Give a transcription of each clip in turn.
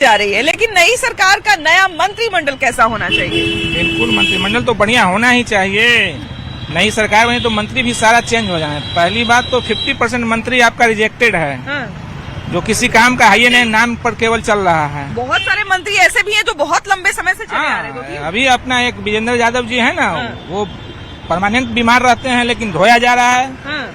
जा रही है, लेकिन नई सरकार का नया मंत्रिमंडल कैसा होना चाहिए? बिल्कुल मंत्रिमंडल तो बढ़िया होना ही चाहिए। नई सरकार बनी तो मंत्री भी सारा चेंज हो जाए। पहली बात तो 50% मंत्री आपका रिजेक्टेड है। हाँ। जो किसी काम का है नहीं, नाम पर केवल चल रहा है। बहुत सारे मंत्री ऐसे भी हैं जो बहुत लंबे समय से चले आ रहे हैं। वो भी अभी अपना एक विजेंद्र यादव जी है ना, हाँ। वो परमानेंट बीमार रहते हैं लेकिन धोया जा रहा है। हाँ।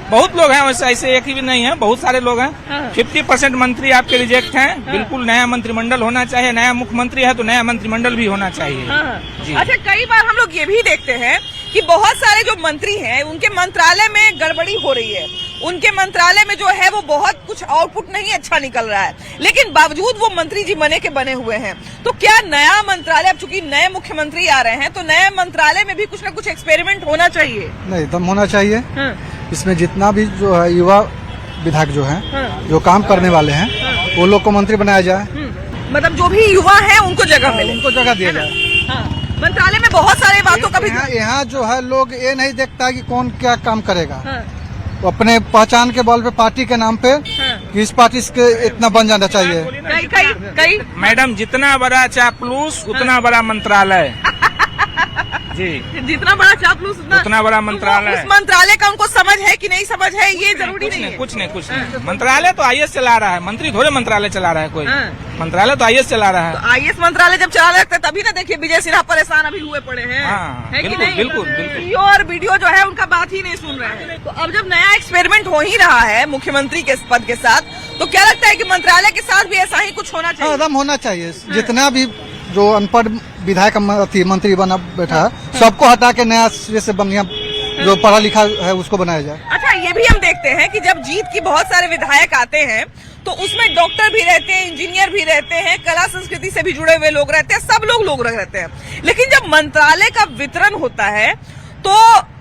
बहुत लोग हैं, वैसे ऐसे एक ही भी नहीं है, बहुत सारे लोग हैं। हाँ। 50% मंत्री आपके रिजेक्ट हैं। हाँ। बिल्कुल नया मंत्रिमंडल होना चाहिए। नया मुख्यमंत्री है तो नया मंत्रिमंडल भी होना चाहिए। हाँ। जी। अच्छा, कई बार हम लोग ये भी देखते हैं कि बहुत सारे जो मंत्री हैं उनके मंत्रालय में गड़बड़ी हो रही है। उनके मंत्रालय में जो है वो बहुत कुछ आउटपुट नहीं अच्छा निकल रहा है, लेकिन बावजूद वो मंत्री जी बने के बने हुए हैं। तो क्या नया मंत्रालय, अब चूंकि नए मुख्यमंत्री आ रहे हैं तो नए मंत्रालय में भी कुछ न कुछ एक्सपेरिमेंट होना चाहिए? नहीं, दम होना चाहिए। हाँ। इसमें जितना भी जो है युवा विधायक जो हैं, हाँ। जो काम करने वाले हैं, हाँ। वो लोग को मंत्री बनाया जाए। मतलब जो भी युवा है उनको जगह मिले, उनको जगह दिया है ना? जाए। हाँ। मंत्रालय में बहुत सारे बातों का भी यहाँ जो है लोग ये नहीं देखता कि कौन क्या काम करेगा। हाँ। वो अपने पहचान के बल पे पार्टी के नाम पे हाँ। कि इस पार्टी के इतना बन जाना चाहिए। कई मैडम, जितना बड़ा चापलूस उतना बड़ा मंत्रालय। जी, जितना बड़ा चापलूस उतना बड़ा मंत्रालय। उस मंत्रालय का उनको समझ है कि नहीं समझ है, ये जरूरी नहीं है। कुछ नहीं। मंत्रालय तो आईएएस चला रहा है, मंत्री थोड़े मंत्रालय चला रहा है कोई। हाँ। मंत्रालय तो आईएएस चला रहा है। तो आईएएस मंत्रालय जब चला लगता है तभी ना देखिए विजय सिन्हा परेशान अभी हुए पड़े हैं। हाँ, है कि बिल्कुल, नहीं? बिल्कुल। वीडियो और वीडियो जो है उनका बात ही नहीं सुन रहे हैं। तो अब जब नया एक्सपेरिमेंट हो ही रहा है मुख्यमंत्री के पद के साथ, तो क्या लगता है कि मंत्रालय के साथ भी ऐसा ही कुछ होना चाहिए? एकदम होना चाहिए। जितना भी जो अनपढ़ विधायक मंत्री बना बैठा है, सबको हटा के नया सिरे से बढ़िया जो पढ़ा लिखा है उसको बनाया जाए। अच्छा, ये भी हम देखते हैं कि जब जीत की बहुत सारे विधायक आते हैं तो उसमें डॉक्टर भी रहते हैं, इंजीनियर भी रहते हैं, कला संस्कृति से भी जुड़े हुए लोग रहते हैं, सब लोग रहते हैं। लेकिन जब मंत्रालय का वितरण होता है तो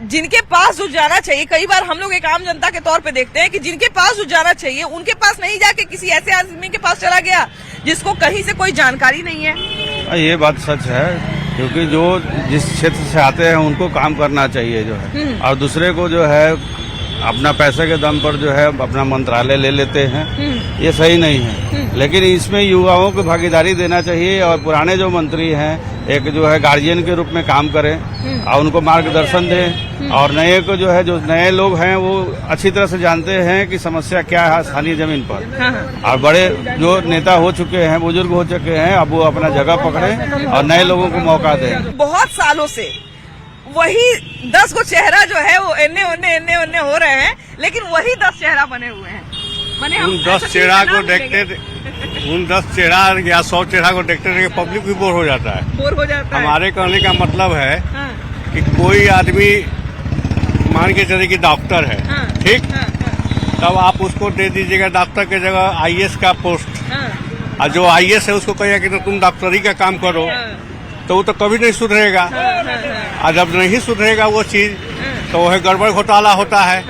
जिनके पास जो जाना चाहिए, कई बार हम लोग एक आम जनता के तौर पे देखते हैं कि जिनके पास जो जाना चाहिए उनके पास नहीं जाके किसी ऐसे आदमी के पास चला गया जिसको कहीं से कोई जानकारी नहीं है। ये बात सच है, क्योंकि जो जिस क्षेत्र से आते हैं उनको काम करना चाहिए जो है, और दूसरे को जो है अपना पैसे के दम पर जो है अपना मंत्रालय ले लेते हैं। ये सही नहीं है। लेकिन इसमें युवाओं को भागीदारी देना चाहिए और पुराने जो मंत्री हैं एक जो है गार्जियन के रूप में काम करें और उनको मार्गदर्शन दें, और नए को जो है, जो नए लोग हैं वो अच्छी तरह से जानते हैं कि समस्या क्या है स्थानीय जमीन पर। और बड़े जो नेता हो चुके हैं, बुजुर्ग हो चुके हैं, अब वो अपना जगह पकड़ें और नए लोगों को मौका दें। बहुत सालों से वही 10 को चेहरा जो है वो एन्ने ओन्ने हो रहे हैं, लेकिन वही 10 चेहरा बने हुए हैं। उन 10 चेहरा को देखते, उन 10 चेहरा या 100 चेहरा को देखते रहे पब्लिक भी बोर हो जाता है। बोर हो जाता है। हमारे कहने का मतलब है हाँ। कि कोई आदमी मान के चले कि डॉक्टर है, हाँ। ठीक, हाँ। तब आप उसको दे दीजिएगा डॉक्टर की जगह आईएएस का पोस्ट, हाँ। और जो आईएएस है उसको कहिएगा कि तुम डॉक्टरी का काम करो, तो वो तो कभी नहीं सुधरेगा। और जब नहीं सुधरेगा वो चीज, तो वह गड़बड़ घोटाला होता है।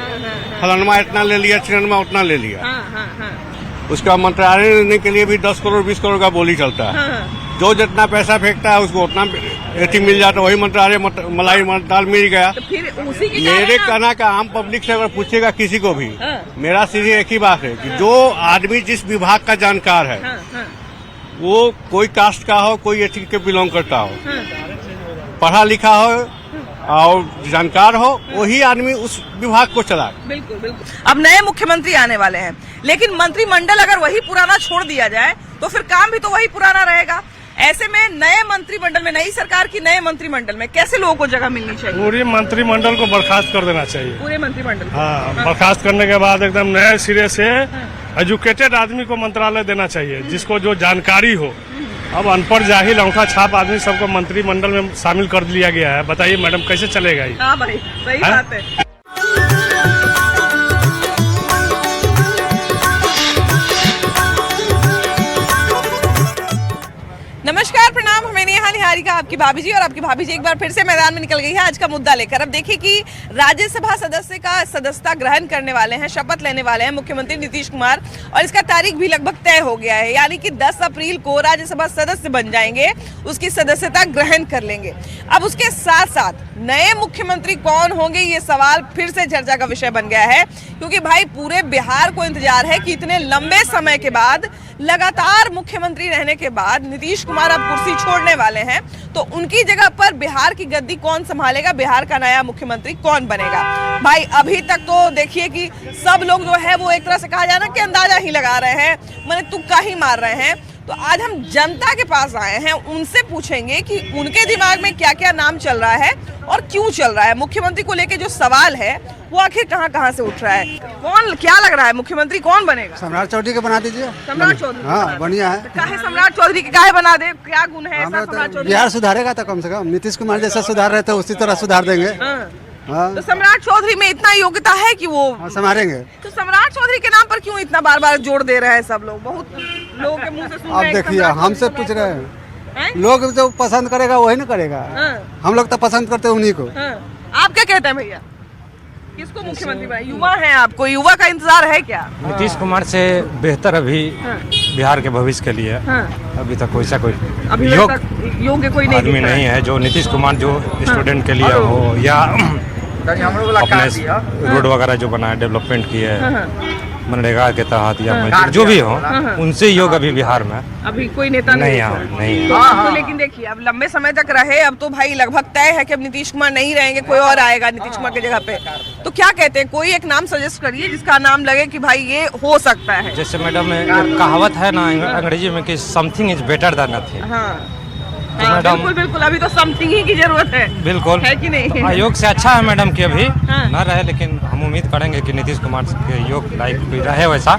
फलानमा इतना ले लिया, चिरनमा उतना ले लिया। उसका मंत्रालय लेने के लिए भी 10 करोड़ 20 करोड़ का बोली चलता है। जो जितना पैसा फेंकता है उसको उतना एथी मिल जाता है। वही मंत्रालय मलाई दाल मिल गया। तो फिर उसी की मेरे कहना का आम पब्लिक से अगर पूछेगा किसी को भी, मेरा सीधी एक ही बात है कि जो आदमी जिस विभाग का जानकार है, वो कोई कास्ट का हो, कोई एथनिक के बिलोंग करता हो, पढ़ा लिखा हो और जानकार हो, वही आदमी उस विभाग को चलाए। बिल्कुल बिल्कुल। अब नए मुख्यमंत्री आने वाले हैं, लेकिन मंत्रिमंडल अगर वही पुराना छोड़ दिया जाए तो फिर काम भी तो वही पुराना रहेगा। ऐसे में नए मंत्रिमंडल में, नई सरकार की नए मंत्रिमंडल में कैसे लोगों को जगह मिलनी चाहिए? पूरी मंत्रिमंडल को बर्खास्त कर देना चाहिए। पूरे मंत्रिमंडल को? हाँ, बर्खास्त करने के बाद एकदम नए सिरे से एजुकेटेड आदमी को मंत्रालय देना चाहिए, जिसको जो जानकारी हो। अब अनपढ़ जाहिल अंगूठा छाप आदमी सबको मंत्रिमंडल में शामिल कर लिया गया है। बताइए मैडम, कैसे चलेगा ये? हाँ भाई, सही बात है। नमस्कार, प्रणाम। हमें नेहा निहारिका, आपकी भाभी जी, और आपकी भाभी जी एक बार फिर से मैदान में निकल गई है आज का मुद्दा लेकर। अब देखिए कि राज्यसभा सदस्य का सदस्यता ग्रहण करने वाले हैं, शपथ लेने वाले हैं मुख्यमंत्री नीतीश कुमार, और इसका तारीख भी लगभग तय हो गया है। यानी कि 10 अप्रैल को राज्यसभा सदस्य बन जाएंगे, उसकी सदस्यता ग्रहण कर लेंगे। अब उसके साथ साथ नए मुख्यमंत्री कौन होंगे, ये सवाल फिर से चर्चा का विषय बन गया है, क्योंकि भाई पूरे बिहार को इंतजार है कि इतने लंबे समय के बाद लगातार मुख्यमंत्री रहने के बाद नीतीश कुमार अब कुर्सी छोड़ने वाले हैं, तो उनकी जगह पर बिहार की गद्दी कौन संभालेगा, बिहार का नया मुख्यमंत्री कौन बनेगा? भाई अभी तक तो देखिए कि सब लोग जो है वो एक तरह से कहा जाए ना कि अंदाजा ही लगा रहे हैं, माने तुक्का ही मार रहे हैं। तो आज हम जनता के पास आए हैं, उनसे पूछेंगे कि उनके दिमाग में क्या क्या नाम चल रहा है और क्यों चल रहा है। मुख्यमंत्री को लेके जो सवाल है वो आखिर कहां से उठ रहा है। कौन, क्या लग रहा है मुख्यमंत्री कौन बनेगा? सम्राट चौधरी को बना दीजिए। सम्राट चौधरी? हाँ, बढ़िया है। काहे सम्राट चौधरी के काहे बना दे, क्या गुण है ऐसा सम्राट चौधरी? बिहार सुधारेगा तो कम से कम नीतीश कुमार जैसा सुधार रहे थे उसी तरह सुधार देंगे। हाँ, तो सम्राट चौधरी में इतना योग्यता है कि वो संभालेंगे। तो सम्राट चौधरी के नाम पर क्यों इतना बार बार जोड़ दे रहे हैं सब लोग? बहुत लोगों के मुंह से सुन रहे आप हैं देखिए, सम्राट हमसे चौधरी पूछ रहे हैं, हैं? लोग जो पसंद करेगा वही ना करेगा। हम लोग तो पसंद करते हैं उन्हीं को। आप क्या कहते हैं भैया, किसको मुख्यमंत्री बनाए? युवा हैं आप, कोई युवा का इंतजार है क्या? नीतीश कुमार से बेहतर अभी बिहार के भविष्य के लिए अभी तक वैसा कोई योग्य कोई नहीं आदमी दिख रहा नहीं है जो नीतीश कुमार जो स्टूडेंट के लिए हो या अपने रोड वगैरह जो बनाए डेवलपमेंट किए है मनरेगा के तहत या मजदूर जो भी हो उनसे योग अभी बिहार में अभी कोई नेता नहीं दिख है, रहा है। नहीं। तो अब तो लेकिन देखिए अब लंबे समय तक रहे, अब तो भाई लगभग तय है कि अब नीतीश कुमार नहीं रहेंगे, कोई और आएगा नीतीश कुमार की जगह पे। तो क्या कहते हैं, कोई एक नाम सजेस्ट करिए जिसका नाम लगे कि भाई ये हो सकता है। जैसे मैडम एक कहावत है ना अंग्रेजी में कि something is better than nothing. हाँ तो मैडम बिल्कुल बिल्कुल, अभी तो समथिंग ही की जरूरत है। बिल्कुल है कि नहीं? तो आयोग से अच्छा है मैडम कि अभी हाँ। न रहे, लेकिन हम उम्मीद करेंगे कि नीतीश कुमार के योग लाइक भी रहे वैसा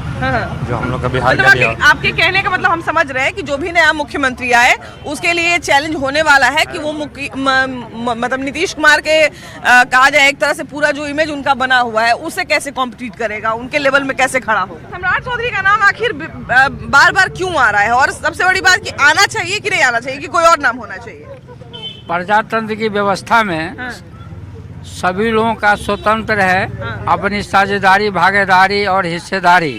जो हम लोग का बिहार मतलब के लिए आपके कहने का मतलब हम समझ रहे हैं कि जो भी नया मुख्यमंत्री आए उसके लिए चैलेंज होने वाला है कि वो मतलब नीतीश कुमार के कहा जाए एक तरह से पूरा जो इमेज उनका बना हुआ है उससे कैसे कॉम्पिटिट करेगा, उनके लेवल में कैसे खड़ा हो। सम्राट चौधरी का नाम आखिर बार बार क्यों आ रहा है, और सबसे बड़ी बात कि आना चाहिए कि नहीं आना चाहिए, कि कोई और नाम होना चाहिए? प्रजातंत्र की व्यवस्था में सभी लोगों का स्वतंत्र है अपनी साझेदारी, भागीदारी और हिस्सेदारी,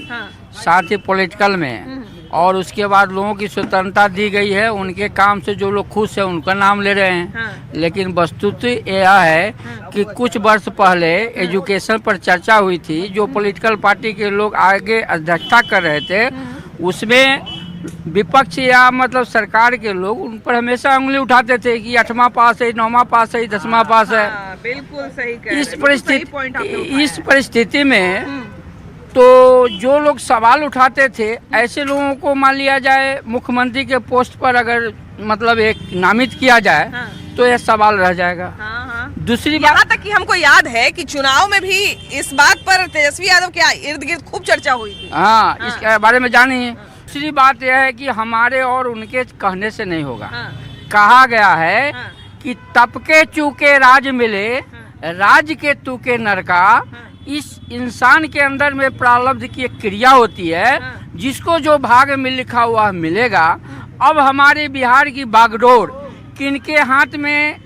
साथ ही पॉलिटिकल में, और उसके बाद लोगों की स्वतंत्रता दी गई है। उनके काम से जो लोग खुश है उनका नाम ले रहे हैं। लेकिन वस्तुतः यह है कि कुछ वर्ष पहले एजुकेशन पर चर्चा हुई थी, जो पॉलिटिकल पार्टी के लोग आगे अध्यक्षता कर रहे थे, उसमें विपक्ष या मतलब सरकार के लोग उन पर हमेशा उंगली उठाते थे कि 8वां पास है, 9वां पास है, 10वां पास है। बिल्कुल सही कह रहे हैं। इस परिस्थिति में तो जो लोग सवाल उठाते थे, ऐसे लोगों को मान लिया जाए मुख्यमंत्री के पोस्ट पर अगर मतलब एक नामित किया जाए तो यह सवाल रह जाएगा। दूसरी बात, यहाँ तक कि हमको याद है कि चुनाव में भी इस बात पर तेजस्वी यादव के इर्द गिर्द खूब चर्चा हुई थी। हाँ, इसके बारे में जानिए। दूसरी बात यह है कि हमारे और उनके कहने से नहीं होगा। कहा गया है कि तपके चूके राज मिले, राज के तूके नरका। इस इंसान के अंदर में प्रारब्ध की एक क्रिया होती है, जिसको जो भाग में लिखा हुआ मिलेगा। अब हमारे बिहार की बागडोर किनके हाथ में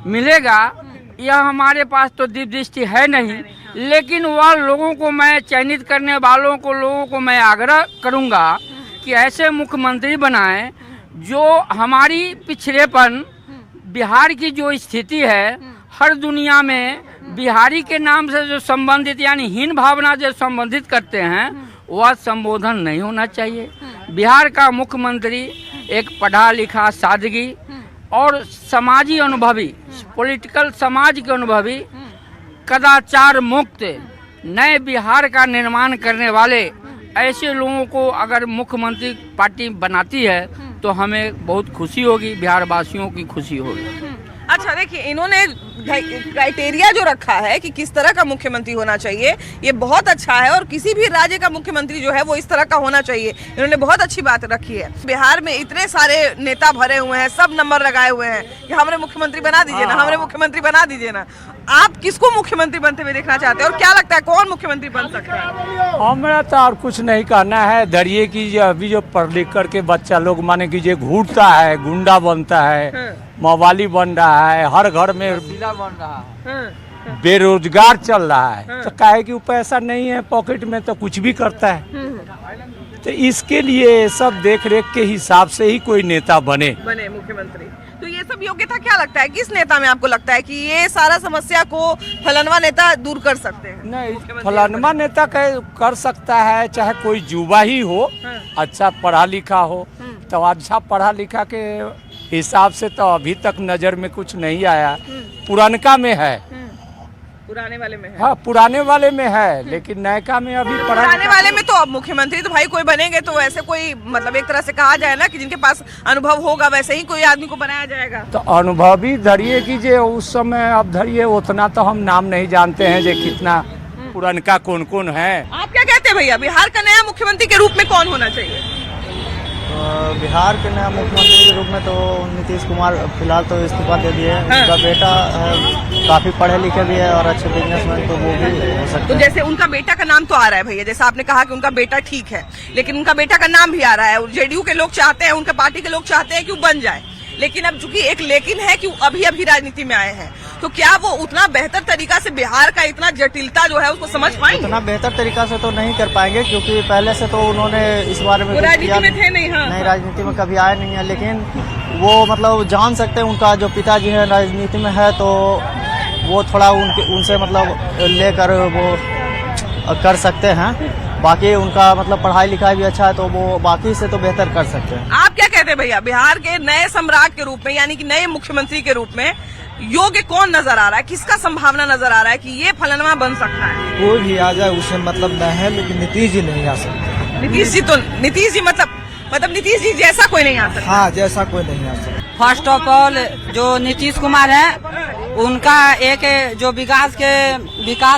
मिलेगा, यह हमारे पास तो दृष्टि है नहीं, लेकिन वह लोगों को मैं चयनित करने वालों को लोगों को मैं आग्रह करूंगा कि ऐसे मुख्यमंत्री बनाएं जो हमारी पिछड़ेपन, बिहार की जो स्थिति है, हर दुनिया में बिहारी के नाम से जो संबंधित यानी हीन भावना जो संबंधित करते हैं वह संबोधन नहीं होना चाहिए। बिहार का मुख्यमंत्री एक पढ़ा लिखा, सादगी और समाजी अनुभवी, पॉलिटिकल समाज के अनुभवी, कदाचार मुक्त नए बिहार का निर्माण करने वाले ऐसे लोगों को अगर मुख्यमंत्री पार्टी बनाती है तो हमें बहुत खुशी होगी, बिहार वासियों की खुशी होगी। अच्छा देखिए, इन्होंने क्राइटेरिया जो रखा है कि किस तरह का मुख्यमंत्री होना चाहिए, ये बहुत अच्छा है, और किसी भी राज्य का मुख्यमंत्री जो है वो इस तरह का होना चाहिए। इन्होंने बहुत अच्छी बात रखी है। बिहार में इतने सारे नेता भरे हुए हैं, सब नंबर लगाए हुए हैं कि हमारे मुख्यमंत्री बना दीजिए ना, हमारे मुख्यमंत्री बना दीजिए ना। आप किसको मुख्यमंत्री बनते हुए देखना चाहते हैं, और क्या लगता है कौन मुख्यमंत्री बन सकता है? हमारा तो और कुछ नहीं कहना है। दरिए की अभी जो पढ़ लिख करके बच्चा लोग माने कि जो घूरता है, गुंडा बनता है, मवाली बन रहा है, हर घर में बन रहा है, बेरोजगार चल रहा है, तो काहे कि पैसा नहीं है पॉकेट में तो कुछ भी करता है। तो इसके लिए सब देख रेख के हिसाब से ही कोई नेता बने मुख्यमंत्री। तो ये सब योग्यता क्या लगता है, किस नेता में आपको लगता है कि ये सारा समस्या को फलानवा नेता दूर कर सकते हैं? नहीं, फलानमा नेता कर सकता है, चाहे कोई युवा ही हो, अच्छा पढ़ा लिखा हो। तो अच्छा पढ़ा लिखा के हिसाब से तो अभी तक नजर में कुछ नहीं आया। पुरानका में है, पुराने वाले में है। हाँ पुराने वाले में है, लेकिन नयका में अभी पुराने वाले में तो अब मुख्यमंत्री तो भाई कोई बनेंगे तो वैसे कोई मतलब एक तरह से कहा जाए ना कि जिनके पास अनुभव होगा वैसे ही कोई आदमी को बनाया जाएगा। तो अनुभवी धरिए की जे उस समय अब धरिए उतना तो हम नाम नहीं जानते हैं जे कितना पुरानका कौन कौन है। आप क्या कहते हैं भैया, बिहार का नया मुख्यमंत्री के रूप में कौन होना चाहिए? बिहार के नया मुख्यमंत्री के रूप में तो नीतीश कुमार फिलहाल तो इस्तीफा दे दिए। उनका बेटा काफी पढ़े लिखे भी है और अच्छे बिजनेसमैन, तो वो भी हो सकते तो हैं। जैसे उनका बेटा का नाम तो आ रहा है भैया, जैसे आपने कहा कि उनका बेटा ठीक है, लेकिन उनका बेटा का नाम भी आ रहा है। जेडीयू के लोग चाहते हैं, उनके पार्टी के लोग चाहते हैं कि वो बन जाए, लेकिन अब चूंकि एक लेकिन है कि अभी अभी राजनीति में आए हैं, तो क्या वो उतना बेहतर तरीका से बिहार का इतना जटिलता जो है उसको समझ पाएंगे? उतना बेहतर तरीका से तो नहीं कर पाएंगे, क्योंकि पहले से तो उन्होंने इस बारे में राजनीति में थे नहीं। हाँ। नहीं, राजनीति में कभी आए नहीं है, लेकिन वो मतलब जान सकते हैं उनका जो पिताजी है राजनीति में है, तो वो थोड़ा उनसे मतलब लेकर वो कर सकते हैं। बाकी उनका मतलब पढ़ाई लिखाई भी अच्छा है, तो वो बाकी से तो बेहतर कर सकते हैं। आप क्या कहते हैं भैया, बिहार के नए सम्राट के रूप में यानी कि नए मुख्यमंत्री के रूप में योग्य कौन नजर आ रहा है, किसका संभावना नजर आ रहा है कि ये फलाना बन सकता है? कोई भी आ जाए उसे मतलब न है, लेकिन नीतीश जी नहीं आ सकते। नीतीश जी मतलब नीतीश जी जैसा कोई नहीं आ सकता। हाँ, जैसा कोई नहीं आ सकता। फर्स्ट ऑफ ऑल जो नीतीश कुमार है उनका एक जो विकास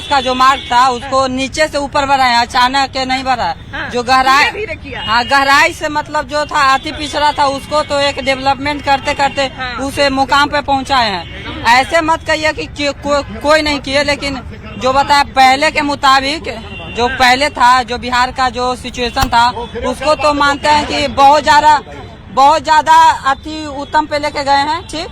का जो मार्ग था उसको नीचे से ऊपर बढ़ाया, अचानक के नहीं बढ़ा। हाँ, जो गहराई, धीरे किया। हाँ गहराई से मतलब जो था अति पिछड़ा था उसको तो एक डेवलपमेंट करते करते उसे मुकाम पे पहुंचाए हैं। ऐसे मत कहिए कि कोई नहीं किए, लेकिन जो बताया पहले के मुताबिक जो पहले था, जो बिहार का जो सिचुएशन था उसको तो मानते हैं कि बहुत ज्यादा अति उत्तम पे लेके गए हैं। ठीक,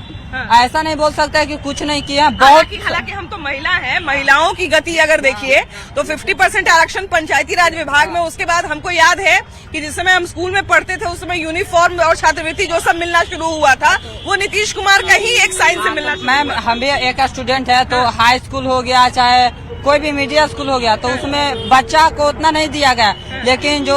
ऐसा नहीं बोल सकते कि कुछ नहीं किया है। हालांकि हम तो महिला हैं, महिलाओं की गति अगर देखिए तो 50% आरक्षण पंचायती राज विभाग में। उसके बाद हमको याद है कि जिस समय हम स्कूल में पढ़ते थे उस समय यूनिफॉर्म और छात्रवृत्ति जो सब मिलना शुरू हुआ था वो नीतीश कुमार का ही एक साइन से मिलना। मैम हम भी एक स्टूडेंट है, तो हाई स्कूल हो गया चाहे कोई भी मीडिया स्कूल हो गया, तो उसमें बच्चा को उतना नहीं दिया गया, लेकिन जो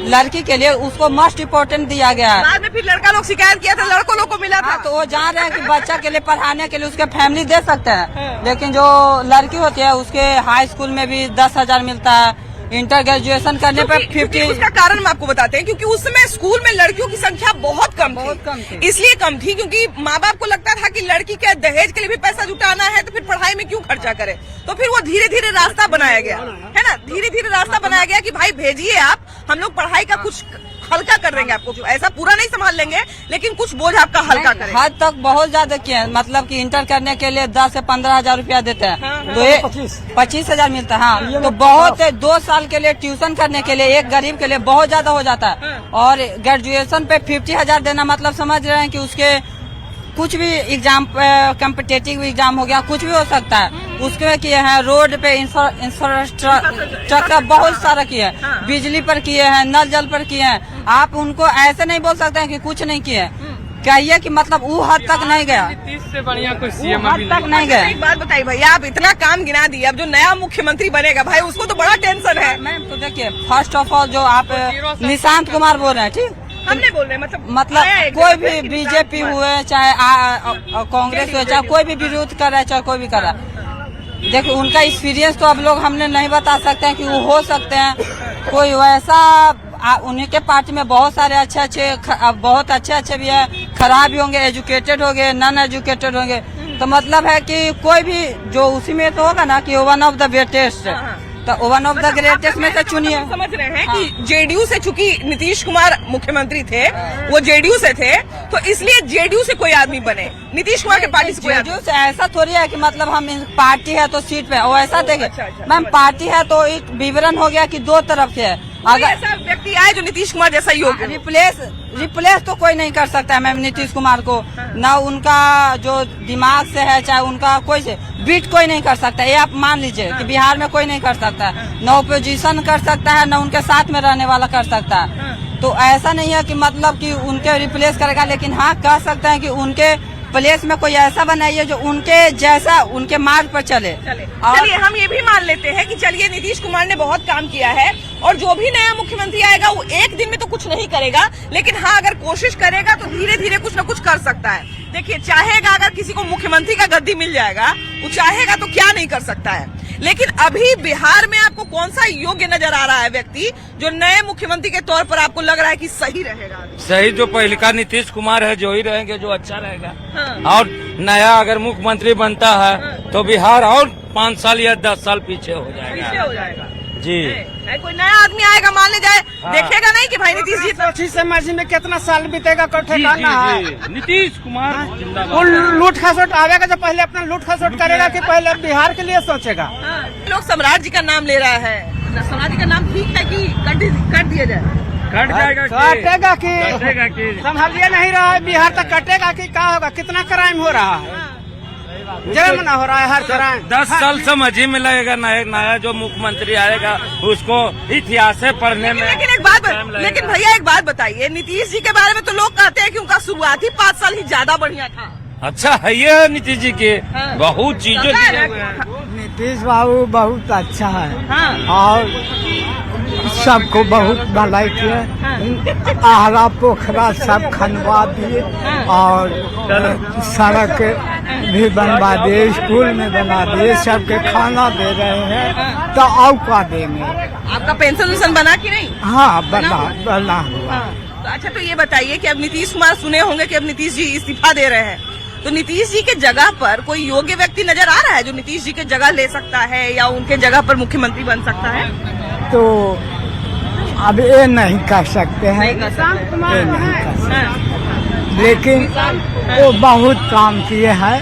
लड़की के लिए उसको मोस्ट इम्पोर्टेंट दिया गया है। बाद में फिर लड़का लोग शिकायत किया था, लड़कों लोग को मिला था। तो वो जान रहे हैं कि बच्चा के लिए पढ़ाने के लिए उसके फैमिली दे सकते हैं, लेकिन जो लड़की होती है उसके हाई स्कूल में भी 10,000 मिलता है, इंटर ग्रेजुएशन करने पर 50। उसका कारण हम आपको बताते हैं, क्योंकि उस समय स्कूल में लड़कियों की संख्या बहुत कम थी। इसलिए कम थी क्योंकि माँ बाप को लगता था कि लड़की के दहेज के लिए भी पैसा जुटाना है तो फिर पढ़ाई में क्यों खर्चा करे। तो फिर वो धीरे धीरे रास्ता बनाया गया है ना, धीरे धीरे रास्ता बनाया गया कि भाई भेजिए आप, हम लोग पढ़ाई का कुछ हल्का कर देंगे, आपको ऐसा पूरा नहीं संभाल लेंगे लेकिन कुछ बोझ आपका हल्का करेंगे। हद तक बहुत ज्यादा किया, मतलब कि इंटर करने के लिए 10 से 15,000 रुपया देते हैं, तो ये 25,000 मिलता है। हाँ, तो बहुत 2 साल के लिए ट्यूशन करने के लिए एक गरीब के लिए बहुत ज्यादा हो जाता है। और ग्रेजुएशन पे 50,000 देना मतलब समझ रहे हैं कि उसके कुछ भी एग्जाम, कॉम्पिटेटिव एग्जाम हो गया, कुछ भी हो सकता है। उसके किए हैं, रोड पे इंफ्रास्ट्रक्चर बहुत सारा किए हैं, बिजली पर किए हैं, नल जल पर किए हैं। आप उनको ऐसे नहीं बोल सकते हैं कि कुछ नहीं किए, कहिए कि मतलब वो हद तक नहीं गया, से बढ़िया कोई सीएम हद तक नहीं गया। एक बात बताइए भैया, आप इतना काम गिना दिए, अब जो नया मुख्यमंत्री बनेगा भाई उसको तो बड़ा टेंशन है। मैम तो देखिए, फर्स्ट ऑफ ऑल जो आप निशांत कुमार बोल रहे हैं, ठीक, हम नहीं बोल रहे, मतलब कोई भी बीजेपी हुए चाहे कांग्रेस हुए, चाहे कोई भी विरोध कर रहा है, चाहे कोई भी कर रहा है, देखो उनका एक्सपीरियंस तो अब लोग हमने नहीं बता सकते हैं कि वो हो सकते हैं कोई वैसा। उन्हीं के पार्टी में बहुत सारे बहुत अच्छे भी है, खराब भी होंगे, एजुकेटेड होंगे, नॉन एजुकेटेड होंगे। तो मतलब है कि कोई भी जो उसी में तो होगा ना कि वन ऑफ द ग्रेटेस्ट, तो वन ऑफ द ग्रेटेस्ट में से चुनिए। समझ रहे हैं कि जेडीयू से, चूंकि नीतीश कुमार मुख्यमंत्री थे, वो जेडीयू से थे, तो इसलिए जेडीयू से कोई आदमी बने, नीतीश कुमार के पार्टी से कोई जेडीयू से। ऐसा थोड़ी है कि मतलब हम पार्टी है तो सीट पे, वो ऐसा देखे मैम, पार्टी है तो एक विवरण हो गया कि 2 तरफ से है। अगर ऐसा व्यक्ति आए जो नीतीश कुमार जैसा योग्य, रिप्लेस तो कोई नहीं कर सकता है मैम नीतीश कुमार को, ना उनका जो दिमाग से है, चाहे उनका कोई से बीट कोई नहीं कर सकता। ये आप मान लीजिए कि बिहार में कोई नहीं कर सकता है, न ओपोजिशन कर सकता है, न उनके साथ में रहने वाला कर सकता है। तो ऐसा नहीं है कि मतलब कि उनके रिप्लेस करेगा, लेकिन हाँ कह सकते हैं कि उनके प्लेस में कोई ऐसा बनाइए जो उनके जैसा उनके मार्ग पर चले। चलिए हम ये भी मान लेते हैं कि चलिए नीतीश कुमार ने बहुत काम किया है और जो भी नया मुख्यमंत्री आएगा वो एक दिन में तो कुछ नहीं करेगा, लेकिन हाँ अगर कोशिश करेगा तो धीरे धीरे कुछ न कुछ कर सकता है। देखिए चाहेगा, अगर किसी को मुख्यमंत्री का गद्दी मिल जाएगा वो चाहेगा तो क्या नहीं कर सकता है। लेकिन अभी बिहार में आपको कौन सा योग्य नजर आ रहा है व्यक्ति जो नए मुख्यमंत्री के तौर पर आपको लग रहा है कि सही रहेगा? सही जो पहले का नीतीश कुमार है जो ही रहेंगे, जो अच्छा रहेगा। और नया अगर मुख्यमंत्री बनता है तो बिहार और 5 साल या 10 साल पीछे हो जाएगा। जी कोई नया आदमी आएगा मान ले जाए, देखेगा नहीं कि भाई नीतीश जी अच्छी समाजी में कितना साल बीतेगा नीतीश कुमार वो लूट खसोट आवेगा जो पहले अपना लूट खसोट करेगा कि पहले बिहार के लिए सोचेगा। लोग सम्राट जी का नाम ले रहा है, सम्राट जी का नाम ठीक है कि कट दिया जाए? कटेगा कि संभालिए नहीं रहा है बिहार तक, कटेगा कि क्या होगा? कितना क्राइम हो रहा है, जुर्माना हो रहा है हर क्राइम। 10 साल समझ ही में लगेगा। नया जो मुख्यमंत्री आएगा उसको इतिहास पढ़ने में। लेकिन भैया एक बात बताइए, नीतीश जी के बारे में तो लोग कहते हैं कि उनका शुरुआती 5 साल ही ज्यादा बढ़िया था। अच्छा है ये नीतीश जी के बहुत चीजें नीतीश बाबू बहुत अच्छा है और सबको बहुत भलाई किए, आहरा पोखरा सब खनवा दिए और सड़क भी बनवा दिए, स्कूल में बना दिए, सबके खाना दे रहे हैं। तो और क्या देंगे? आपका पेंशन बना कि नहीं? हाँ बना हुआ। तो अच्छा तो ये बताइए कि अब नीतीश कुमार सुने होंगे कि अब नीतीश जी इस्तीफा दे रहे हैं, तो नीतीश जी के जगह पर कोई योग्य व्यक्ति नजर आ रहा है जो नीतीश जी के जगह ले सकता है या उनके जगह पर मुख्यमंत्री बन सकता है? तो अब ये नहीं कर सकते हैं, लेकिन वो बहुत काम किए हैं,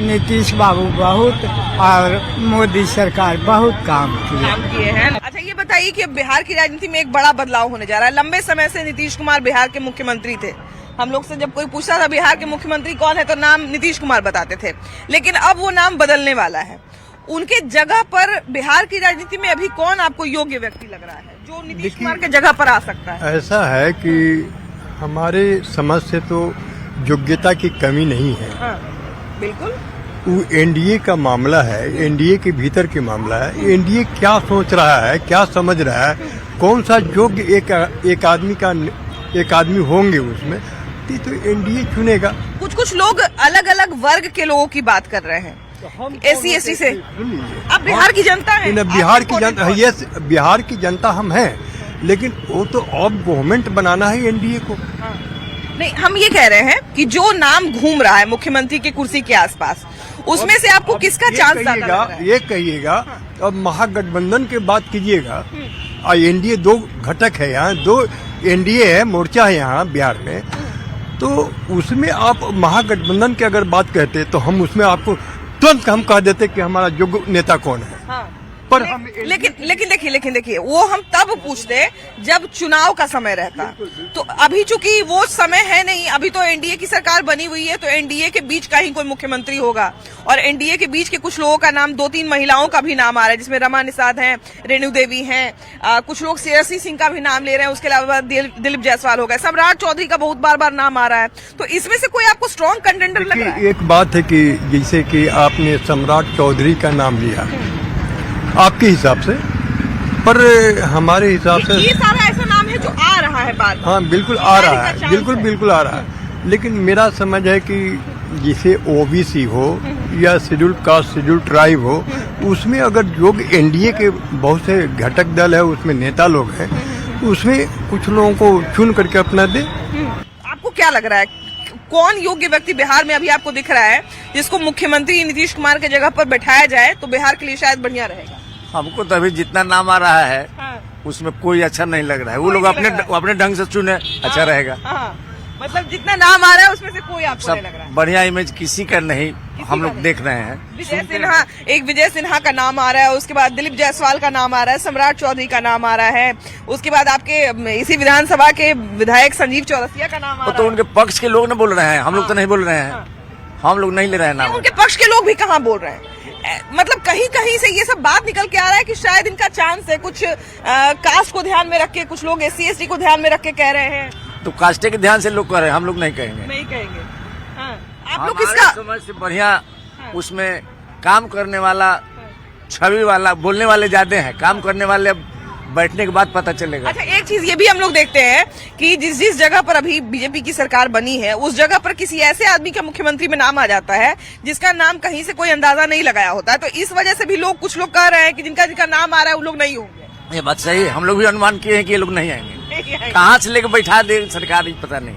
नीतीश बाबू बहुत और मोदी सरकार बहुत काम किए हैं। अच्छा ये बताइए कि अब बिहार की राजनीति में एक बड़ा बदलाव होने जा रहा है। लंबे समय से नीतीश कुमार बिहार के मुख्यमंत्री थे, हम लोग से जब कोई पूछता था बिहार के मुख्यमंत्री कौन है तो नाम नीतीश कुमार बताते थे, लेकिन अब वो नाम बदलने वाला है। उनके जगह पर बिहार की राजनीति में अभी कौन आपको योग्य व्यक्ति लग रहा है जो नीतीश कुमार के जगह पर आ सकता है? ऐसा है कि हमारे समझ से तो योग्यता की कमी नहीं है। बिल्कुल वो एनडीए का मामला है, एनडीए के भीतर के मामला है। एनडीए क्या सोच रहा है, क्या समझ रहा है, कौन सा योग्य एक आदमी होंगे उसमें, तो एनडीए चुनेगा। कुछ लोग अलग अलग वर्ग के लोगों की बात कर रहे हैं, SC ST से। अब बिहार की जनता है, बिहार की जनता, ये बिहार की जनता हम हैं, लेकिन वो तो अब गवर्नमेंट बनाना है एनडीए को। नहीं हम ये कह रहे हैं कि जो नाम घूम रहा है मुख्यमंत्री की कुर्सी के आसपास, उसमें से आपको किसका चांस ज्यादा लग रहा है? ये कहिएगा, अब महागठबंधन की बात कीजिएगा, और एनडीए 2 घटक है यहाँ, 2 एनडीए है, मोर्चा है यहाँ बिहार में, तो उसमें आप महागठबंधन की अगर बात कहते तो हम उसमें आपको तुरंत हम कह देते कि हमारा योग्य नेता कौन है। पर लेकिन देखिए वो हम तब पूछते जब चुनाव का समय रहता, तो अभी चूंकि वो समय है नहीं, अभी तो एनडीए की सरकार बनी हुई है, तो एनडीए के बीच का ही कोई मुख्यमंत्री होगा। और एनडीए के बीच के कुछ लोगों का नाम, 2-3 महिलाओं का भी नाम आ रहा है, जिसमें रमा निषाद हैं, रेणु देवी हैं, कुछ लोग श्रेयसी सिंह का भी नाम ले रहे हैं, उसके अलावा दिलीप जायसवाल हो गए, सम्राट चौधरी का बहुत बार नाम आ रहा है। तो इसमें से कोई आपको स्ट्रॉन्ग कंटेंडर लग रहा है? एक बात है कि जैसे कि आपने सम्राट चौधरी का नाम लिया आपके हिसाब से, पर हमारे हिसाब से ये सारा ऐसा नाम है जो आ रहा है बाद। हाँ बिल्कुल आ रहा है, बिल्कुल आ रहा है, लेकिन मेरा समझ है कि जिसे ओबीसी हो या शेड्यूल कास्ट, शेड्यूल ट्राइब हो, उसमें अगर लोग एनडीए के बहुत से घटक दल है, उसमें नेता लोग हैं, उसमें कुछ लोगों को चुन करके अपना दे। आपको क्या लग रहा है कौन योग्य व्यक्ति बिहार में अभी आपको दिख रहा है जिसको मुख्यमंत्री नीतीश कुमार के जगह पर बैठाया जाए तो बिहार के लिए शायद बढ़िया रहेगा? हमको तो अभी जितना नाम आ रहा है उसमें कोई अच्छा नहीं लग रहा है। वो लोग अपने ढंग से चुने, अच्छा रहेगा। मतलब जितना नाम आ रहा है उसमें से कोई आपको नहीं लग रहा है? बढ़िया इमेज किसी का नहीं हम लोग देख रहे हैं। विजय सिन्हा का नाम आ रहा है, उसके बाद दिलीप जायसवाल का नाम आ रहा है, सम्राट चौधरी का नाम आ रहा है, उसके बाद आपके इसी विधानसभा के विधायक संजीव चौरसिया का नाम आ रहा है। तो उनके पक्ष के लोग न बोल रहे हैं, हम लोग तो नहीं बोल रहे हैं, हम लोग नहीं ले रहे हैं नाम। उनके पक्ष के लोग भी कहाँ बोल रहे हैं? मतलब कहीं से ये सब बात निकल के आ रहा है कि शायद इनका चांस है, कुछ कास्ट को ध्यान में रख के, कुछ लोग SC ST को ध्यान में रख के कह रहे हैं। तो कास्टे के ध्यान से लोग कह रहे हैं, हम लोग नहीं कहेंगे। नहीं कहेंगे। आप लोग किसका समझ से बढ़िया उसमें काम करने वाला, छवि वाला, बोलने वाले ज्यादा हैं, काम करने वाले बैठने के बाद पता चलेगा। अच्छा, एक चीज ये भी हम लोग देखते हैं कि जिस जगह पर अभी बीजेपी की सरकार बनी है उस जगह पर किसी ऐसे आदमी का मुख्यमंत्री में नाम आ जाता है जिसका नाम कहीं से कोई अंदाजा नहीं लगाया होता है, तो इस वजह से भी लोग, कुछ लोग कह रहे हैं कि जिनका नाम आ रहा है वो लोग नहीं होंगे। ये बात सही है, हम लोग भी अनुमान किए हैं कि ये लोग नहीं आएंगे। कहाँ से लेकर बैठा दे सरकार पता नहीं।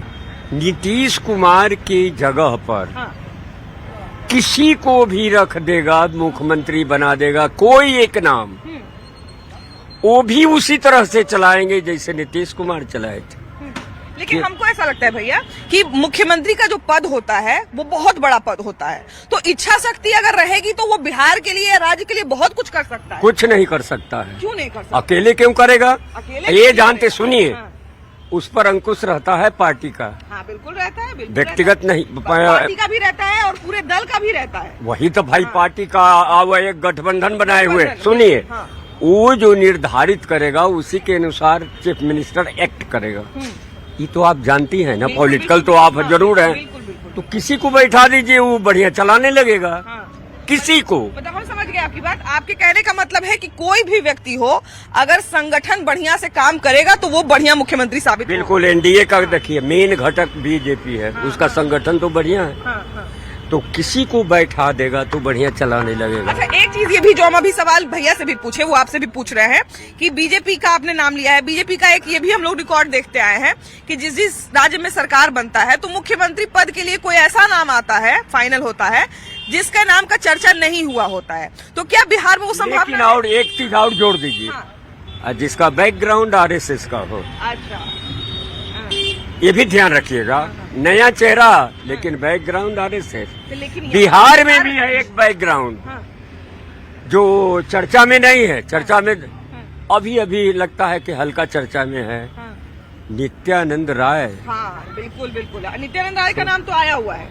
नीतीश कुमार की जगह पर किसी को भी रख देगा, मुख्यमंत्री बना देगा, कोई एक नाम, वो भी उसी तरह से चलाएंगे जैसे नीतीश कुमार चलाए थे। लेकिन हमको ऐसा लगता है भैया कि मुख्यमंत्री का जो पद होता है वो बहुत बड़ा पद होता है, तो इच्छा शक्ति अगर रहेगी तो वो बिहार के लिए, राज्य के लिए बहुत कुछ कर सकता है। कुछ नहीं कर सकता है। क्यों नहीं कर सकता? अकेले क्यों करेगा? ये जानते, सुनिए, हाँ। उस पर अंकुश रहता है पार्टी का। हाँ, बिल्कुल रहता है, बिल्कुल व्यक्तिगत नहीं, पार्टी का भी रहता है और पूरे दल का भी रहता है। वही तो भाई पार्टी का वो एक गठबंधन बनाए हुए। सुनिए, वो जो निर्धारित करेगा उसी के अनुसार चीफ मिनिस्टर एक्ट करेगा। ये तो आप जानती हैं ना, पॉलिटिकल तो आप जरूर हैं। तो किसी को बैठा दीजिए, वो बढ़िया चलाने लगेगा। किसी को, मतलब हम समझ गए आपकी बात। आपके कहने का मतलब है कि कोई भी व्यक्ति हो, अगर संगठन बढ़िया से काम करेगा तो वो बढ़िया मुख्यमंत्री साबित होगा। बिल्कुल। एनडीए का देखिए मेन घटक बीजेपी है, उसका संगठन तो बढ़िया है। तो किसी को बैठा देगा तो बढ़िया चलाने लगेगा। अच्छा, एक चीज ये भी जो हम अभी सवाल भैया से भी पूछे, वो आपसे भी पूछ रहे हैं कि बीजेपी का आपने नाम लिया है, बीजेपी का एक ये भी हम लोग रिकॉर्ड देखते आए हैं कि जिस राज्य में सरकार बनता है तो मुख्यमंत्री पद के लिए कोई ऐसा नाम आता है, फाइनल होता है, जिसका नाम का चर्चा नहीं हुआ होता है। तो क्या बिहार में वो संभावना? और एक चीज और जोड़ दीजिए, जिसका बैकग्राउंड आरएसएस का हो। अच्छा, ये भी ध्यान रखिएगा, नया चेहरा लेकिन बैकग्राउंड आरएसएस। बिहार में भी है एक बैकग्राउंड जो चर्चा में नहीं है, चर्चा में अभी अभी लगता है कि हल्का चर्चा में है। नित्यानंद राय। हाँ, बिल्कुल बिल्कुल, नित्यानंद राय का नाम तो आया हुआ है।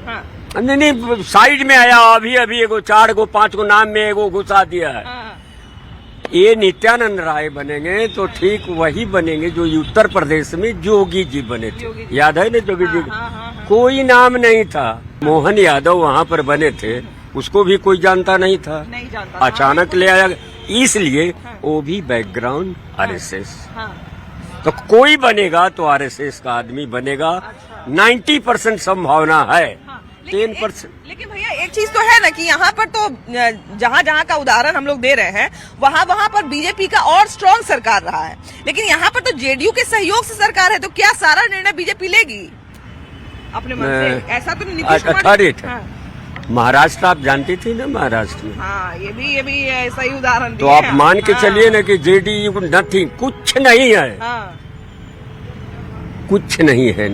हाँ। नहीं, साइड में आया, अभी अभी 4 को 5 को नाम में एगो घुसा दिया है। ये नित्यानंद राय बनेंगे तो ठीक वही बनेंगे जो उत्तर प्रदेश में जोगी जी बने थे, याद है ना जोगी जी? कोई नाम नहीं था, मोहन यादव वहाँ पर बने थे, उसको भी कोई जानता नहीं था, अचानक ले आया, इसलिए वो भी बैकग्राउंड आरएसएस। तो कोई बनेगा तो आरएसएस का आदमी बनेगा। 90% संभावना है, 10%। लेकिन भैया एक चीज तो है ना कि यहाँ पर तो जहाँ जहाँ का उदाहरण हम लोग दे रहे हैं वहाँ पर बीजेपी का और स्ट्रांग सरकार रहा है, लेकिन यहाँ पर तो जेडीयू के सहयोग से सरकार है, तो क्या सारा निर्णय बीजेपी लेगी अपने मन से? ऐसा तो नीतीश कुमार। महाराष्ट्र आप जानती थी ना, महाराष्ट्र में। हाँ, ये भी सही उदाहरण तो आप मान के चलिए ना कि जेडीयू नथिंग, कुछ नहीं है। कुछ नहीं है।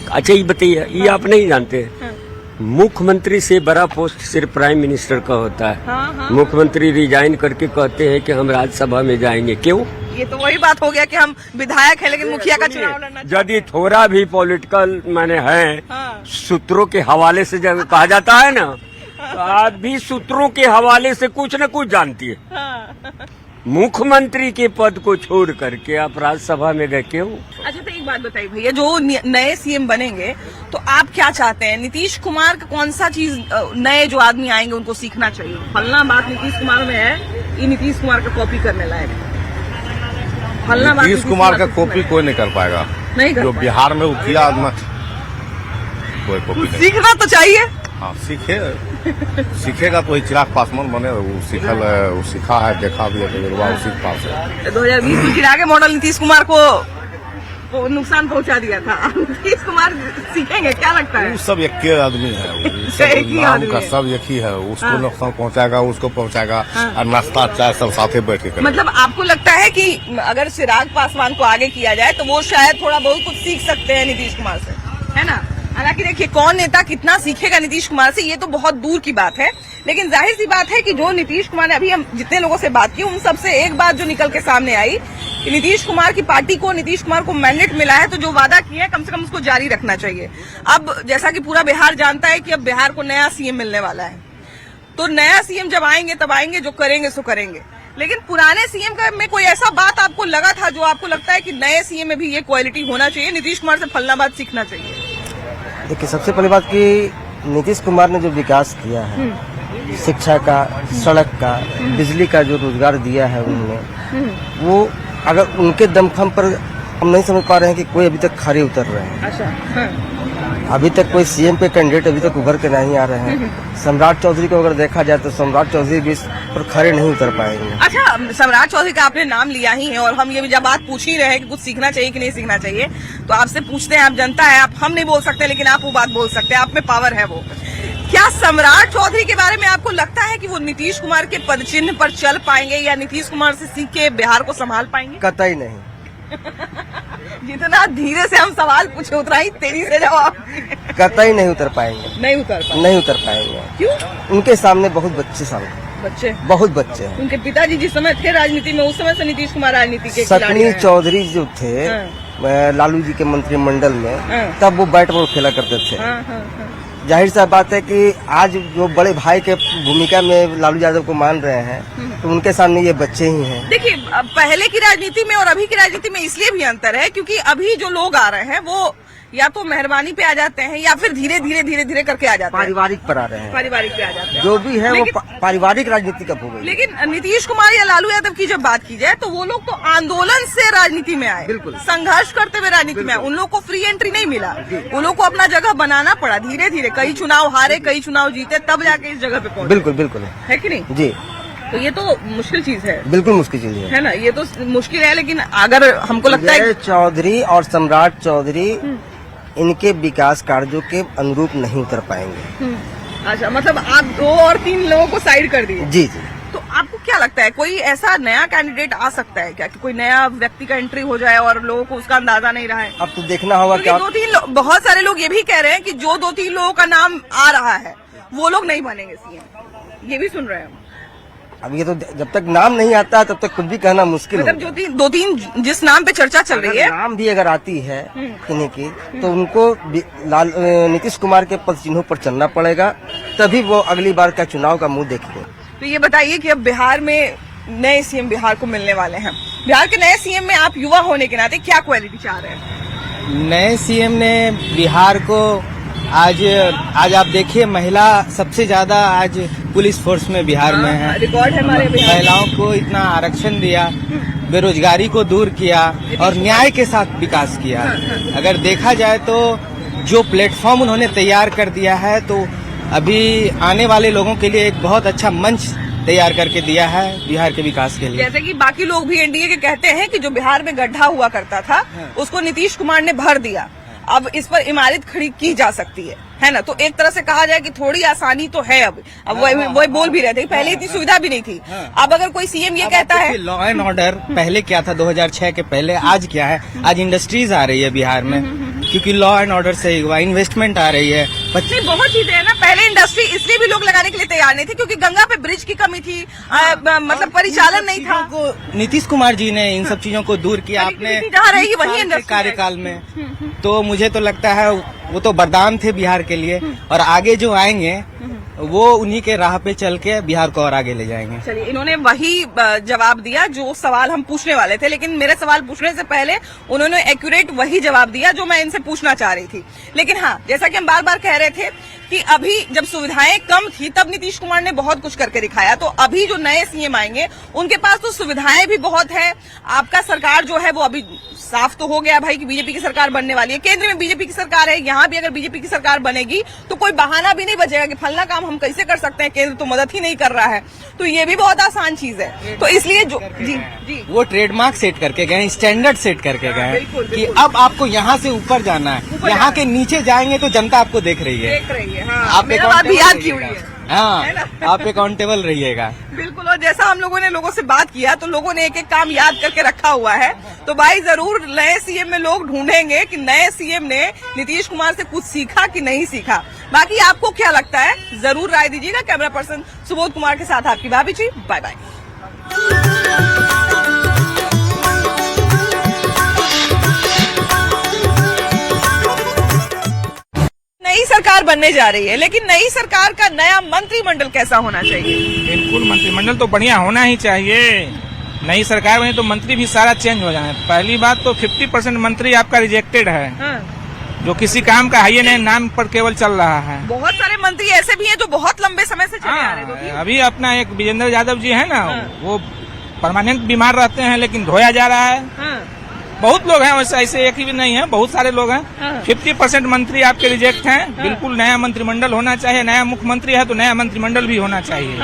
अच्छा, ये बताइए, ये आप नहीं जानते, मुख्यमंत्री से बड़ा पोस्ट सिर्फ प्राइम मिनिस्टर का होता है। मुख्यमंत्री रिजाइन करके कहते हैं कि हम राज्यसभा में जाएंगे, क्यों? ये तो वही बात हो गया कि हम विधायक है लेकिन मुखिया का चुनाव लड़ना। यदि थोड़ा भी पॉलिटिकल माने है, सूत्रों के हवाले से जब कहा जाता है ना, तो आप भी सूत्रों के हवाले से कुछ न कुछ जानती है। मुख्यमंत्री के पद को छोड़ करके आप राज्यसभा में गए, क्यों? अच्छा, तो एक बात बताइए भैया, जो नए सीएम बनेंगे तो आप क्या चाहते हैं? नीतीश कुमार का कौन सा चीज नए जो आदमी आएंगे उनको सीखना चाहिए? फलना बात नीतीश कुमार में है, ये नीतीश कुमार का कॉपी करने लायक है। नीतीश कुमार का कॉपी कोई नहीं कर पाएगा, नहीं कर जो पाएगा। बिहार में वो किया कोई कॉपी नहीं। सीखना तो चाहिए। हाँ, सीखेगा तो चिराग पासवान बने, वो सीखा है, देखा भी है, तजुर्बा उसी के पास है। 2020 में चिराग मॉडल नीतीश कुमार को नुकसान पहुंचा दिया था, नीतीश कुमार सीखेंगे, क्या लगता है? वो सब एक के आदमी है, नाम का सब एक ही है, उसको नुकसान पहुंचाएगा, उसको पहुंचाएगा, और नाश्ता चाय सब साथे बैठ के करेंगे। मतलब आपको लगता है कि अगर चिराग पासवान को आगे किया जाए तो वो शायद थोड़ा बहुत कुछ सीख सकते हैं नीतीश कुमार से, है ना? हालांकि देखिए, कौन नेता कितना सीखेगा नीतीश कुमार से, ये तो बहुत दूर की बात है, लेकिन जाहिर सी बात है कि जो नीतीश कुमार ने, अभी हम जितने लोगों से बात की उन सबसे एक बात जो निकल के सामने आई कि नीतीश कुमार की पार्टी को, नीतीश कुमार को मैंडेट मिला है, तो जो वादा किया है कम से कम उसको जारी रखना चाहिए। अब जैसा कि पूरा बिहार जानता है कि अब बिहार को नया सीएम मिलने वाला है, तो नया सीएम जब आएंगे तब आएंगे, जो करेंगे सो करेंगे। लेकिन पुराने सीएम का में कोई ऐसा बात आपको लगा था जो आपको लगता है कि नए सीएम में भी ये क्वालिटी होना चाहिए, नीतीश कुमार से फलना बात सीखना चाहिए? देखिए, सबसे पहली बात कि नीतीश कुमार ने जो विकास किया है, शिक्षा का, सड़क का, बिजली का जो रोजगार दिया है उन्होंने, वो अगर उनके दमखम पर हम नहीं समझ पा रहे हैं कि कोई अभी तक खड़े उतर रहे हैं। अच्छा, अभी तक कोई सीएम पे कैंडिडेट अभी तक उभर के नहीं आ रहे हैं। सम्राट चौधरी को अगर देखा जाए तो सम्राट चौधरी भी इस पर खड़े नहीं उतर पाएंगे। अच्छा, सम्राट चौधरी का आपने नाम लिया ही है और हम ये जब बात पूछ ही रहे हैं कि कुछ सीखना चाहिए कि नहीं सीखना चाहिए, तो आपसे पूछते हैं, आप जनता है, आप हम नहीं बोल सकते लेकिन आप वो बात बोल सकते हैं, आप में पावर है वो। क्या सम्राट चौधरी के बारे में आपको लगता है कि वो नीतीश कुमार के पदचिन्ह पर चल पाएंगे या नीतीश कुमार से सीख के बिहार को संभाल पाएंगे? कतई नहीं। जितना धीरे से हम सवाल पूछे उतना ही तेजी से जवाब। कतई नहीं उतर पाएंगे। नहीं उतर पाएंगे। क्यों? उनके सामने बहुत बच्चे बहुत बच्चे हैं। उनके पिताजी जिस समय थे राजनीति में, उस समय से नीतीश कुमार राजनीति के सकनी चौधरी जो थे लालू जी के मंत्रिमंडल में, तब वो बैट बॉल खेला करते थे। जाहिर सा बात है कि आज जो बड़े भाई के भूमिका में लालू यादव को मान रहे हैं, तो उनके सामने ये बच्चे ही हैं। देखिए, पहले की राजनीति में और अभी की राजनीति में इसलिए भी अंतर है क्योंकि अभी जो लोग आ रहे हैं वो या तो मेहरबानी पे आ जाते हैं या फिर धीरे धीरे करके आ जाते हैं, पारिवारिक पर आ रहे हैं, पारिवारिक पे आ जाते हैं। जो भी है वो पारिवारिक राजनीति का हो गई। लेकिन नीतीश कुमार या लालू यादव की जब बात की जाए तो वो लोग तो आंदोलन से राजनीति में आए, बिल्कुल संघर्ष करते हुए राजनीति में आए। उन लोग को फ्री एंट्री नहीं मिला, उन लोग को अपना जगह बनाना पड़ा धीरे धीरे। कई चुनाव हारे, कई चुनाव जीते, तब जाके इस जगह पे पहुंचे। बिल्कुल है कि नहीं जी? तो ये तो मुश्किल चीज है, बिल्कुल मुश्किल चीज है ना? ये तो मुश्किल है, लेकिन अगर हमको लगता है चौधरी और सम्राट चौधरी इनके विकास कार्यों के अनुरूप नहीं उतर पाएंगे। अच्छा, मतलब आप 2 और 3 लोगों को साइड कर दिए। जी। तो आपको क्या लगता है, कोई ऐसा नया कैंडिडेट आ सकता है क्या कि कोई नया व्यक्ति का एंट्री हो जाए और लोगों को उसका अंदाजा नहीं रहा है? अब तो देखना होगा क्या। 2-3 बहुत सारे लोग ये भी कह रहे हैं कि जो 2-3 लोगों का नाम आ रहा है वो लोग नहीं बनेंगे सीएम, ये भी सुन रहे हैं। अब ये तो जब तक नाम नहीं आता तब तक कुछ भी कहना मुश्किल है। मतलब 2-3 जिस नाम पे चर्चा चल रही है, नाम भी अगर आती है किन्हीं की, तो उनको नीतीश कुमार के पद चिन्हों पर चलना पड़ेगा, तभी वो अगली बार का चुनाव का मुंह देखेंगे। तो ये बताइए कि अब बिहार में नए सीएम बिहार को मिलने वाले हैं, बिहार के नए सीएम में आप युवा होने के नाते क्या क्वालिटी चाह रहे हैं? नए सीएम ने बिहार को आज आप देखिए, महिला सबसे ज्यादा आज पुलिस फोर्स में बिहार में है। रिकॉर्ड है हमारे बिहार। महिलाओं को इतना आरक्षण दिया, बेरोजगारी को दूर किया और न्याय के साथ विकास किया। अगर देखा जाए तो जो प्लेटफॉर्म उन्होंने तैयार कर दिया है, तो अभी आने वाले लोगों के लिए एक बहुत अच्छा मंच तैयार करके दिया है बिहार के विकास के लिए। जैसे कि बाकी लोग भी एनडीए के कहते हैं कि जो बिहार में गड्ढा हुआ करता था उसको नीतीश कुमार ने भर दिया, अब इस पर इमारत खड़ी की जा सकती है ना? तो एक तरह से कहा जाए कि थोड़ी आसानी तो है अब वही बोल भी रहे थे, पहले इतनी सुविधा भी नहीं थी। अब अगर कोई सीएम ये कहता है, लॉ एंड ऑर्डर पहले क्या था 2006 के पहले, आज क्या है? आज इंडस्ट्रीज आ रही है बिहार में, क्योंकि लॉ एंड ऑर्डर से हुआ, इन्वेस्टमेंट आ रही है। नहीं, बहुत चीजें है ना। पहले इंडस्ट्री इसलिए भी लोग लगाने के लिए तैयार नहीं थे क्योंकि गंगा पे ब्रिज की कमी थी, मतलब परिचालन नहीं था। नीतीश कुमार जी ने इन सब चीजों को दूर किया अपने जहाँ रहेगी वही इंडस्ट्री कार्यकाल में। तो मुझे तो लगता है वो तो वरदान थे बिहार के लिए, और आगे जो आएंगे वो उन्हीं के राह पे चल के बिहार को और आगे ले जाएंगे। चलिए, इन्होंने वही जवाब दिया जो सवाल हम पूछने वाले थे, लेकिन मेरे सवाल पूछने से पहले उन्होंने एक्यूरेट वही जवाब दिया जो मैं इनसे पूछना चाह रही थी। लेकिन हाँ, जैसा कि हम बार बार कह रहे थे कि अभी जब सुविधाएं कम थी तब नीतीश कुमार ने बहुत कुछ करके दिखाया, तो अभी जो नए सीएम आएंगे उनके पास तो सुविधाएं भी बहुत है। आपका सरकार जो है वो अभी साफ तो हो गया भाई कि बीजेपी की सरकार बनने वाली है, केंद्र में बीजेपी की सरकार है, यहाँ भी अगर बीजेपी की सरकार बनेगी तो कोई बहाना भी नहीं बचेगा कि फलना काम हम कैसे कर सकते हैं, केंद्र तो मदद ही नहीं कर रहा है। तो ये भी बहुत आसान चीज है। तो इसलिए जो जी वो ट्रेडमार्क सेट करके गए, स्टैंडर्ड सेट करके गए कि अब आपको यहाँ से ऊपर जाना है, यहाँ के नीचे जाएंगे तो जनता आपको देख रही है। हाँ, आप याद की हुई है। हाँ, आप अकाउंटेबल रहिएगा। बिल्कुल, और जैसा हम लोगों ने लोगों से बात किया तो लोगों ने एक एक काम याद करके रखा हुआ है। तो भाई जरूर नए सीएम में लोग ढूंढेंगे कि नए सीएम ने नीतीश कुमार से कुछ सीखा कि नहीं सीखा। बाकी आपको क्या लगता है जरूर राय दीजिएगा। कैमरा पर्सन सुबोध कुमार के साथ आपकी भाभी जी, बाय बाय। नई सरकार बनने जा रही है, लेकिन नई सरकार का नया मंत्रिमंडल कैसा होना चाहिए? बिल्कुल, मंत्रिमंडल तो बढ़िया होना ही चाहिए। नई सरकार बनी तो मंत्री भी सारा चेंज हो जाए। पहली बात तो 50% मंत्री आपका रिजेक्टेड है। जो किसी काम का है ही नहीं, नाम पर केवल चल रहा है। बहुत सारे मंत्री ऐसे भी हैं जो बहुत लंबे समय से चले आ रहे हैं। अभी अपना एक विजेंद्र यादव जी है ना, वो परमानेंट बीमार रहते हैं लेकिन धोया जा रहा है। बहुत लोग हैं वैसे, ऐसे एक ही भी नहीं है, बहुत सारे लोग हैं। 50% मंत्री आपके रिजेक्ट हैं। बिल्कुल नया मंत्रिमंडल होना चाहिए। नया मुख्यमंत्री है तो नया मंत्रिमंडल भी होना चाहिए।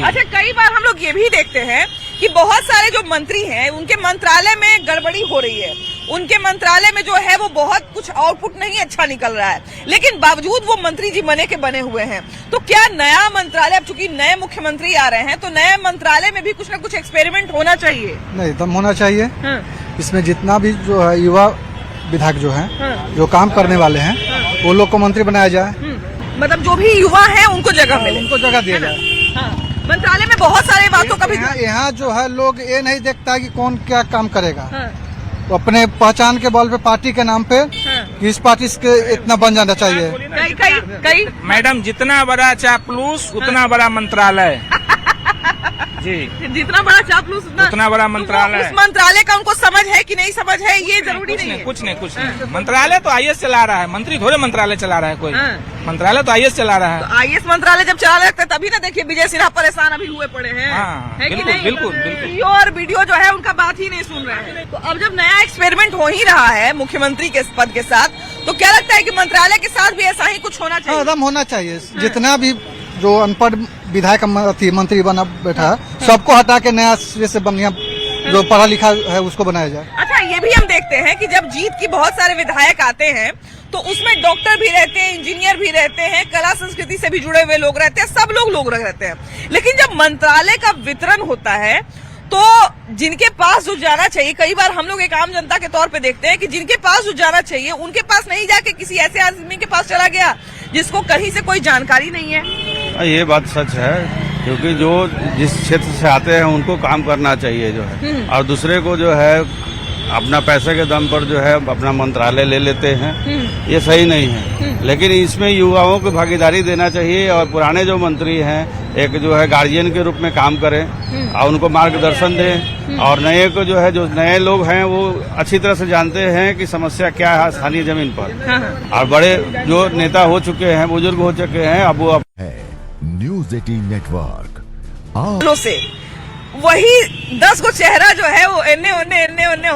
अच्छा, कई बार हम लोग ये भी देखते हैं कि बहुत सारे जो मंत्री हैं उनके मंत्रालय में गड़बड़ी हो रही है। उनके मंत्रालय में जो है वो बहुत कुछ आउटपुट नहीं अच्छा निकल रहा है, लेकिन बावजूद वो मंत्री जी बने के बने हुए हैं। तो क्या नया मंत्रालय, अब चूंकि नए मुख्यमंत्री आ रहे हैं तो नए मंत्रालय में भी कुछ न कुछ एक्सपेरिमेंट होना चाहिए? नहीं, दम होना चाहिए। इसमें जितना भी जो है युवा विधायक जो है, जो काम करने वाले हैं, वो लोग को मंत्री बनाया जाए। मतलब जो भी युवा है उनको जगह मिले, उनको जगह दिया जाए। मंत्रालय में बहुत सारे बातों का भी यहाँ जो है लोग ये नहीं देखता कि कौन क्या काम करेगा। वो अपने पहचान के बल पे, पार्टी के नाम पे, कि इस पार्टी के इतना बन जाना चाहिए। कई मैडम, जितना बड़ा चापलूस उतना बड़ा मंत्रालय। जी, जितना बड़ा चापलूस उतना बड़ा मंत्रालय। उस मंत्रालय का उनको समझ है कि नहीं समझ है, ये जरूरी नहीं है। कुछ नहीं। मंत्रालय तो आईएएस चला रहा है, मंत्री थोड़े मंत्रालय चला रहा है कोई। मंत्रालय तो आईएएस चला रहा है। तो आईएएस मंत्रालय जब चला रहे थे तभी ना देखिए विजय सिन्हा परेशान अभी हुए पड़े हैं। है कि नहीं? बिल्कुल। वीडियो और वीडियो जो है उनका बात ही नहीं सुन रहे हैं। तो अब जब नया एक्सपेरिमेंट हो ही रहा है मुख्यमंत्री के पद के साथ, तो क्या लगता है कि मंत्रालय के साथ भी ऐसा ही कुछ होना चाहिए? एकदम होना चाहिए। जितना भी जो अनपढ़ विधायक मंत्री बना बैठा है, सबको हटा के नया सिरे से बढ़िया जो पढ़ा लिखा है उसको बनाया जाए। अच्छा, ये भी हम देखते हैं कि जब जीत की बहुत सारे विधायक आते हैं तो उसमें डॉक्टर भी रहते हैं, इंजीनियर भी रहते हैं, कला संस्कृति से भी जुड़े हुए लोग रहते हैं, सब लोग रहते हैं। लेकिन जब मंत्रालय का वितरण होता है तो जिनके पास जो जाना चाहिए, कई बार हम लोग एक आम जनता के तौर पे देखते हैं कि जिनके पास जो जाना चाहिए उनके पास नहीं जाके किसी ऐसे आदमी के पास चला गया जिसको कहीं से कोई जानकारी नहीं है। ये बात सच है, क्योंकि जो जिस क्षेत्र से आते हैं उनको काम करना चाहिए जो है, और दूसरे को जो है अपना पैसे के दम पर जो है अपना मंत्रालय ले लेते हैं। ये सही नहीं है। लेकिन इसमें युवाओं को भागीदारी देना चाहिए, और पुराने जो मंत्री हैं एक जो है गार्जियन के रूप में काम करें और उनको मार्गदर्शन दें, और नए को जो है, जो नए लोग हैं वो अच्छी तरह से जानते हैं कि समस्या क्या है स्थानीय जमीन पर, और बड़े जो नेता हो चुके हैं, बुजुर्ग हो चुके हैं, अब वो न्यूज़ 18 नेटवर्क से वही 10 को चेहरा जो है वो एन्ने ओन्ने